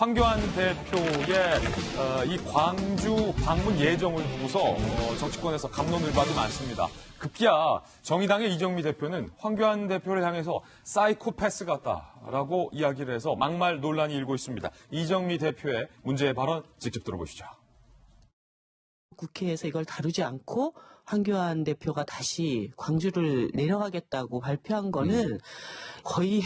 황교안 대표의 이 광주 방문 예정을 두고서 정치권에서 갑론을박이 많습니다. 급기야 정의당의 이정미 대표는 황교안 대표를 향해서 사이코패스 같다라고 이야기를 해서 막말 논란이 일고 있습니다. 이정미 대표의 문제의 발언 직접 들어보시죠. 국회에서 이걸 다루지 않고 황교안 대표가 다시 광주를 내려가겠다고 발표한 거는 거의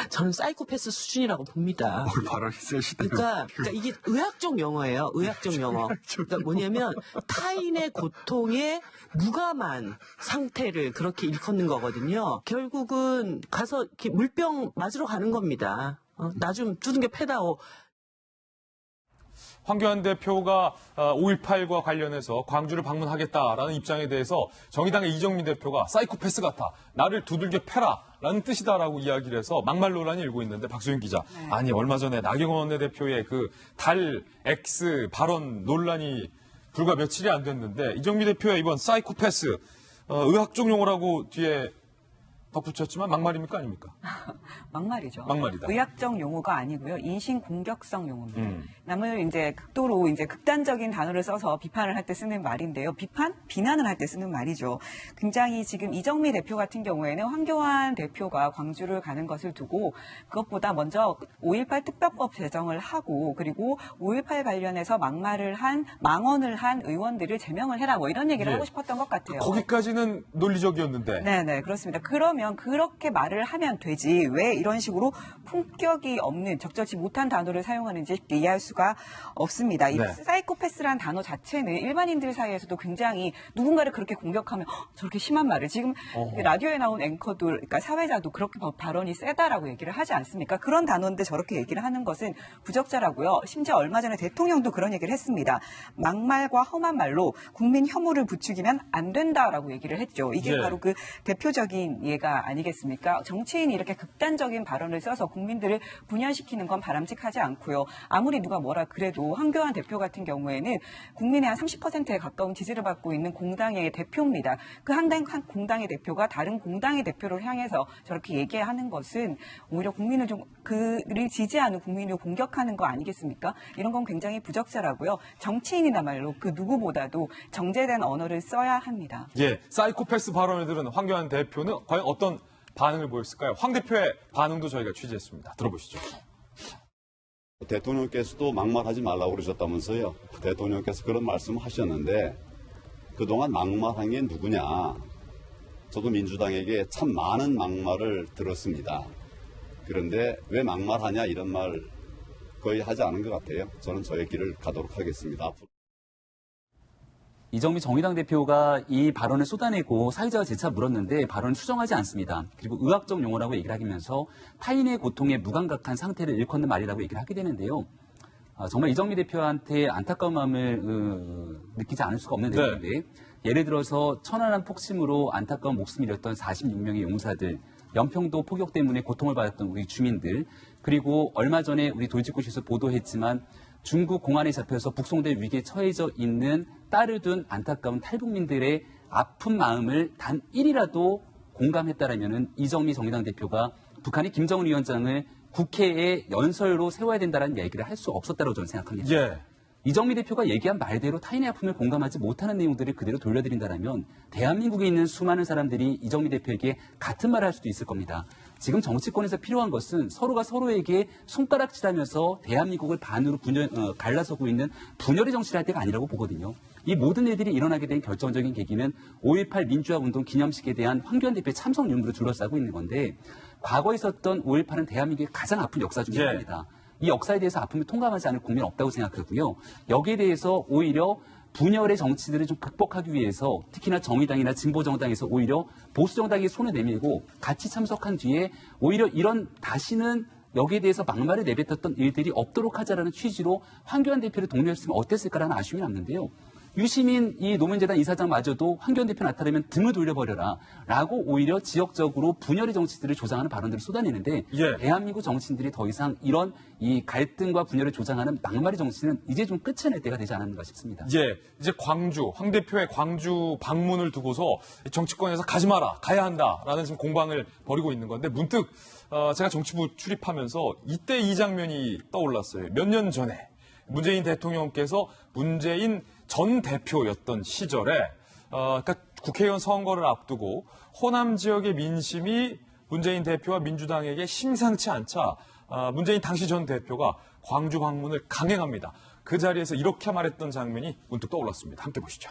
저는 사이코패스 수준이라고 봅니다. 발언이 세시대요. 그러니까 이게 의학적 용어예요. 의학적 용어. 그러니까 뭐냐면 타인의 고통에 무감한 상태를 그렇게 일컫는 거거든요. 결국은 가서 이렇게 물병 맞으러 가는 겁니다. 나 좀 두둥겨 패다오. 황교안 대표가 5.18과 관련해서 광주를 방문하겠다라는 입장에 대해서 정의당의 이정미 대표가 사이코패스 같아, 나를 두들겨 패라라는 뜻이다라고 이야기를 해서 막말 논란이 일고 있는데, 박소영 기자, 아니 얼마 전에 나경원 원내대표의 그 달 X 발언 논란이 불과 며칠이 안 됐는데 이정미 대표의 이번 사이코패스 의학적 용어라고 뒤에 덧붙였지만 막말입니까 아닙니까? 막말이죠. 막말이다. 의학적 용어가 아니고요. 인신 공격성 용어입니다. 남을 이제 극도로 이제 극단적인 단어를 써서 비판을 할 때 쓰는 말인데요. 비난을 할 때 쓰는 말이죠. 굉장히 지금 이정미 대표 같은 경우에는 황교안 대표가 광주를 가는 것을 두고 그것보다 먼저 5.18 특별법 제정을 하고, 그리고 5.18 관련해서 막언을 한 의원들을 제명을 해라, 뭐 이런 얘기를 하고 싶었던 것 같아요. 거기까지는 논리적이었는데. 네네, 그렇습니다. 그러면 그렇게 말을 하면 되지, 왜 이런 식으로 품격이 없는, 적절치 못한 단어를 사용하는지 쉽게 이해할 수가 없습니다. 이 사이코패스라는 단어 자체는 일반인들 사이에서도 굉장히 누군가를 그렇게 공격하면 저렇게 심한 말을, 지금 라디오에 나온 앵커들, 그러니까 사회자도 그렇게 발언이 세다라고 얘기를 하지 않습니까? 그런 단어인데 저렇게 얘기를 하는 것은 부적절하고요. 심지어 얼마 전에 대통령도 그런 얘기를 했습니다. 막말과 험한 말로 국민 혐오를 부추기면 안 된다라고 얘기를 했죠. 이게 바로 그 대표적인 예가 아니겠습니까? 정치인이 이렇게 극단적인 발언을 써서 국민들을 분열시키는 건 바람직하지 않고요. 아무리 누가 뭐라 그래도 황교안 대표 같은 경우에는 국민의 한 30%에 가까운 지지를 받고 있는 공당의 대표입니다. 그 한 공당의 대표가 다른 공당의 대표를 향해서 저렇게 얘기하는 것은 오히려 국민을 그를 지지하는 국민을 공격하는 거 아니겠습니까? 이런 건 굉장히 부적절하고요. 정치인이나말로 그 누구보다도 정제된 언어를 써야 합니다. 사이코패스 발언을 들은 황교안 대표는 과연 어떤 반응을 보였을까요? 황 대표의 반응도 저희가 취재했습니다. 들어보시죠. 대통령께서도 막말하지 말라고 그러셨다면서요. 대통령께서 그런 말씀을 하셨는데 그동안 막말한 게 누구냐. 저도 민주당에게 참 많은 막말을 들었습니다. 그런데 왜 막말하냐 이런 말 거의 하지 않은 것 같아요. 저는 저의 길을 가도록 하겠습니다. 이정미 정의당 대표가 이 발언을 쏟아내고 사회자가 재차 물었는데 발언을 수정하지 않습니다. 그리고 의학적 용어라고 얘기를 하면서 타인의 고통에 무감각한 상태를 일컫는 말이라고 얘기를 하게 되는데요. 정말 이정미 대표한테 안타까운 마음을 느끼지 않을 수가 없는 대목인데, 예를 들어서 천안함 폭침으로 안타까운 목숨을 잃었던 46명의 용사들, 연평도 폭격 때문에 고통을 받았던 우리 주민들, 그리고 얼마 전에 우리 돌직구에서 보도했지만 중국 공안에 잡혀서 북송될 위기에 처해져 있는 딸을 둔 안타까운 탈북민들의 아픈 마음을 단 1이라도 공감했다라면 이정미 정의당 대표가 북한의 김정은 위원장을 국회에 연설로 세워야 된다는 얘기를 할 수 없었다고 저는 생각합니다. 이정미 대표가 얘기한 말대로 타인의 아픔을 공감하지 못하는 내용들을 그대로 돌려드린다면 대한민국에 있는 수많은 사람들이 이정미 대표에게 같은 말을 할 수도 있을 겁니다. 지금 정치권에서 필요한 것은 서로가 서로에게 손가락질하면서 대한민국을 반으로 갈라서고 있는 분열의 정치를 할 때가 아니라고 보거든요. 이 모든 일들이 일어나게 된 결정적인 계기는 5.18 민주화운동 기념식에 대한 황교안 대표의 참석 유무로 둘러싸고 있는 건데, 과거에 있었던 5.18은 대한민국의 가장 아픈 역사 중에 하나입니다. 이 역사에 대해서 아픔을 통감하지 않을 국민은 없다고 생각하고요. 여기에 대해서 오히려 분열의 정치들을 좀 극복하기 위해서 특히나 정의당이나 진보정당에서 오히려 보수정당이 손을 내밀고 같이 참석한 뒤에 오히려 이런 다시는 여기에 대해서 막말을 내뱉었던 일들이 없도록 하자라는 취지로 황교안 대표를 독려했으면 어땠을까라는 아쉬움이 남는데요. 유시민 이 노무현재단 이사장마저도 황교안 대표 나타나면 등을 돌려버려라 라고 오히려 지역적으로 분열의 정치들을 조장하는 발언들을 쏟아내는데, 대한민국 정치인들이 더 이상 이런 이 갈등과 분열을 조장하는 막말의 정치는 이제 좀 끝을 낼 때가 되지 않았는가 싶습니다. 이제 황 대표의 광주 방문을 두고서 정치권에서 가지 마라, 가야 한다라는 지금 공방을 벌이고 있는 건데, 문득 제가 정치부 출입하면서 이때 이 장면이 떠올랐어요. 몇 년 전에 문재인 대통령께서 문재인 전 대표였던 시절에 그러니까 국회의원 선거를 앞두고 호남 지역의 민심이 문재인 대표와 민주당에게 심상치 않자 문재인 당시 전 대표가 광주 방문을 강행합니다. 그 자리에서 이렇게 말했던 장면이 문득 떠올랐습니다. 함께 보시죠.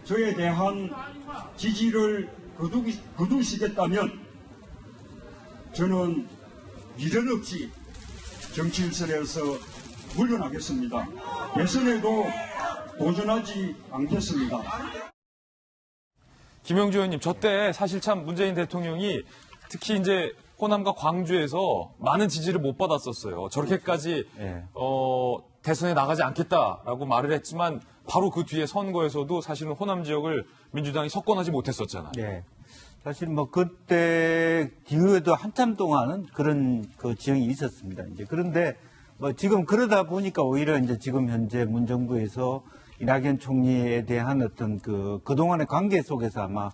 저에 대한 지지를 거두시겠다면 저는 미련 없이 정치일선에서 물러나겠습니다. 예선에도 도전하지 않겠습니다. 김영주 의원님, 저 때 사실 참 문재인 대통령이 특히 이제 호남과 광주에서 많은 지지를 못 받았었어요. 저렇게까지 대선에 나가지 않겠다라고 말을 했지만 바로 그 뒤에 선거에서도 사실은 호남 지역을 민주당이 석권하지 못했었잖아요. 네. 사실 뭐 그때 뒤에도 한참 동안은 그런 그 지형이 있었습니다. 이제 그런데 뭐 지금 그러다 보니까 오히려 이제 지금 현재 문정부에서 이낙연 총리에 대한 어떤 그동안의 관계 속에서 아마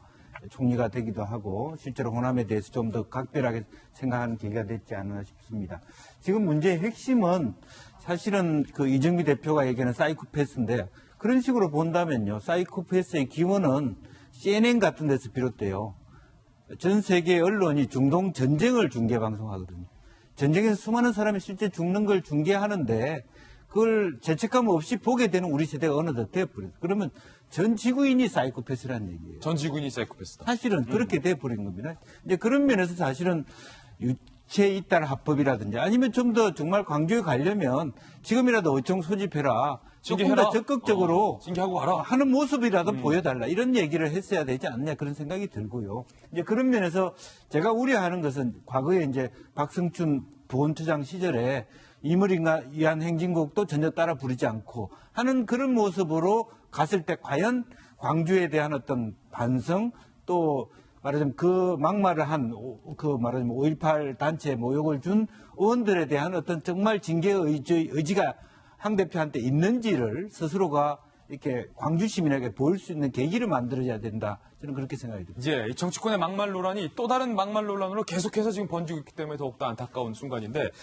총리가 되기도 하고 실제로 호남에 대해서 좀 더 각별하게 생각하는 계기가 됐지 않나 싶습니다. 지금 문제의 핵심은 사실은 그 이정미 대표가 얘기하는 사이코패스인데 그런 식으로 본다면요. 사이코패스의 기원은 CNN 같은 데서 비롯돼요. 전 세계 언론이 중동 전쟁을 중계 방송하거든요. 전쟁에서 수많은 사람이 실제 죽는 걸 중계하는데 그걸 죄책감 없이 보게 되는 우리 세대가 어느덧 되어버렸어요. 그러면 전 지구인이 사이코패스라는 얘기예요. 전 지구인이 사이코패스다. 사실은 그렇게 돼버린 겁니다. 이제 그런 면에서 사실은 유체 이탈 합법이라든지 아니면 좀 더 정말 광주에 가려면 지금이라도 어청 소집해라. 조금 징계해라. 더 적극적으로 징계하고 가라. 하는 모습이라도 보여달라. 이런 얘기를 했어야 되지 않냐 그런 생각이 들고요. 이제 그런 면에서 제가 우려하는 것은 과거에 이제 박성춘 보훈처장 시절에 임을 위한 행진곡도 전혀 따라 부르지 않고 하는 그런 모습으로 갔을 때 과연 광주에 대한 어떤 반성 또 말하자면 그 막말을 한 말하자면 5.18 단체에 모욕을 준 의원들에 대한 어떤 정말 징계의 의지가 황 대표한테 있는지를 스스로가 이렇게 광주 시민에게 보일 수 있는 계기를 만들어야 된다. 저는 그렇게 생각이 듭니다. 이제 이 정치권의 막말 논란이 또 다른 막말 논란으로 계속해서 지금 번지고 있기 때문에 더욱더 안타까운 순간인데